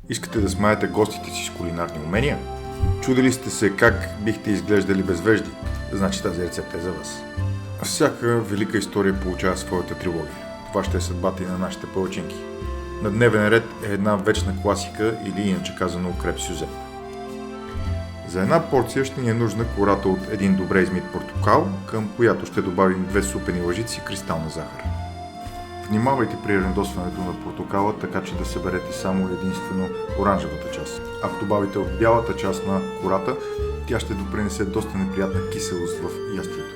Искате да смаете гостите си с кулинарни умения? Чудили сте се как бихте изглеждали без вежди? Значи тази рецепта е за вас. Всяка велика история получава своята трилогия. Това ще е съдбата и на нашите палачинки. На дневен ред е една вечна класика или иначе казано креп сюзет. За една порция ще ни е нужна кората от един добре измит портокал, към която ще добавим 2 супени лъжици кристална захар. Внимавайте при рандосването на портокала, така че да съберете само единствено оранжевата част. Ако добавите от бялата част на кората, тя ще допринесе доста неприятна киселост в ястието.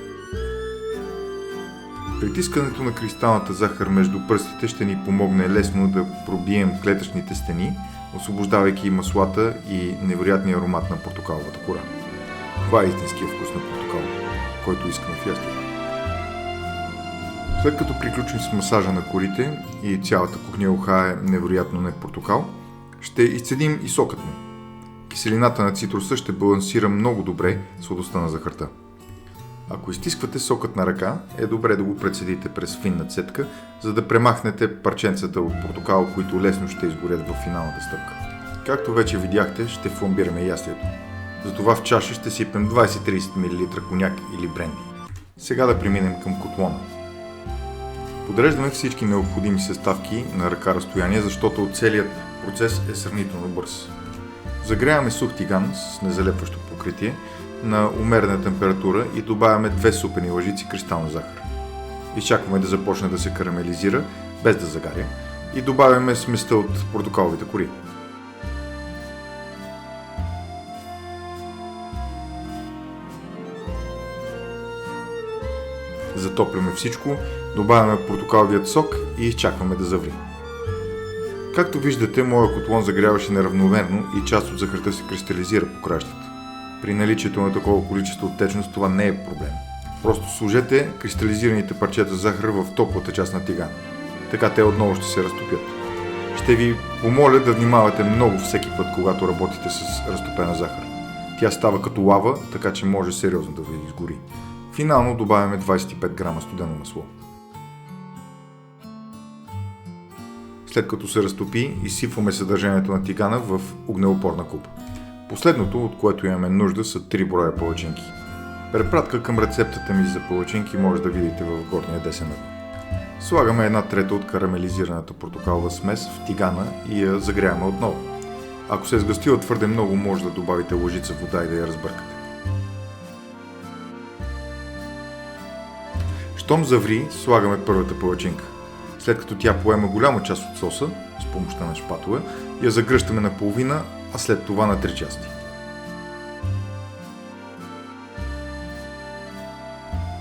Притискането на кристалната захар между пръстите ще ни помогне лесно да пробием клетъчните стени, освобождавайки маслата и невероятния аромат на портокаловата кора. Това е истинския вкус на портокал, който искаме в ястието. След като приключим с масажа на корите и цялата кухня ухае невероятно на портокал, ще изцедим и сокът му. Киселината на цитруса ще балансира много добре сладостта на захарта. Ако изтисквате сокът на ръка, е добре да го прецедите през финна цедка, за да премахнете парченцата от портокал, които лесно ще изгорят в финалната стъпка. Както вече видяхте, ще фламбираме ястието. Затова в чаша ще сипем 20-30 мл коняк или бренди. Сега да преминем към котлона. Подреждаме всички необходими съставки на ръка разстояние, защото целият процес е сравнително бърз. Загряваме сух тиган с незалепващо покритие на умерена температура и добавяме 2 супени лъжици кристална захар. Изчакваме да започне да се карамелизира, без да загаря, и добавяме сместа от портокаловите кори. Затопляме всичко, добавяме портокаловият сок и изчакваме да заври. Както виждате, моят котлон загряваше неравномерно и част от захарта се кристализира по краищата. При наличието на такова количество течност това не е проблем. Просто сложете кристализираните парчета захар в топлата част на тигана. Така те отново ще се разтопят. Ще ви помоля да внимавате много всеки път, когато работите с разтопена захар. Тя става като лава, така че може сериозно да ви изгори. Финално добавяме 25 грама студено масло. След като се разтопи, изсипваме съдържанието на тигана в огнеупорна купа. Последното, от което имаме нужда, са 3 броя палачинки. Препратка към рецептата ми за палачинки може да видите в горния десен ъгъл. Слагаме 1/3 от карамелизираната портокалова смес в тигана и я загряваме отново. Ако се е сгъстила твърде много, може да добавите лъжица вода и да я разбъркате. Щом заври, слагаме първата палачинка. След като тя поема голяма част от соса, с помощта на шпатула, я загръщаме на половина, а след това на 3 части.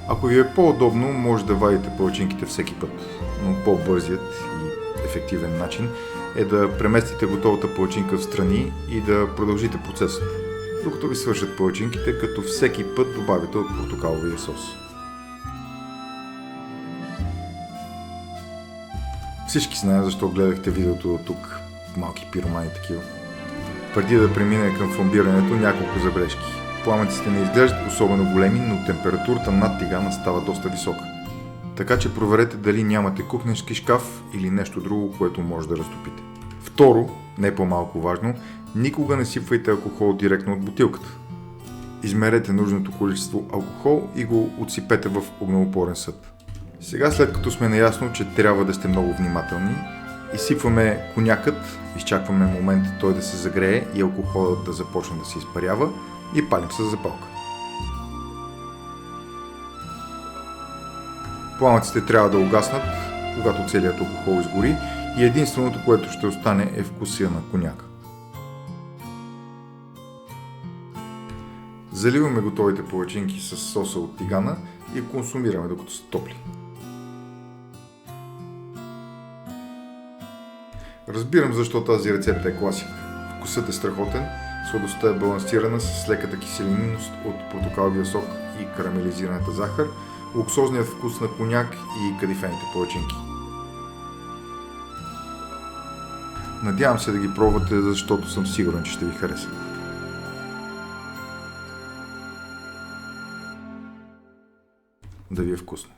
Ако ви е по-удобно, може да вадите палачинките всеки път, но по-бързият и ефективен начин е да преместите готовата палачинка в страни и да продължите процеса, докато ви свършат палачинките, като всеки път добавите от портокаловия сос. Всички знаят защо гледахте видеото от тук, малки пиромани такива. Преди да премине към фламбирането, няколко забележки. Пламъците не изглеждат особено големи, но температурата над тигана става доста висока. Така че проверете дали нямате кухненски шкаф или нещо друго, което може да разтопите. Второ, не по-малко важно, никога не сипвайте алкохол директно от бутилката. Измерете нужното количество алкохол и го отсипете в огнеупорен съд. Сега, след като сме наясно, че трябва да сте много внимателни, изсипваме конякът, изчакваме момента той да се загрее и алкохолът да започне да се изпарява и палим с запалка. Пламъците трябва да угаснат, когато целият алкохол изгори, и единственото, което ще остане, е вкуса на коняка. Заливаме готовите палачинки с соса от тигана и консумираме докато са топли. Разбирам защо тази рецепта е класика. Вкусът е страхотен, сладостта е балансирана с леката киселинност от портокаловия сок и карамелизираната захар, луксозният вкус на коняк и кадифените палачинки. Надявам се да ги пробвате, защото съм сигурен, че ще ви харесат. Да ви е вкусно!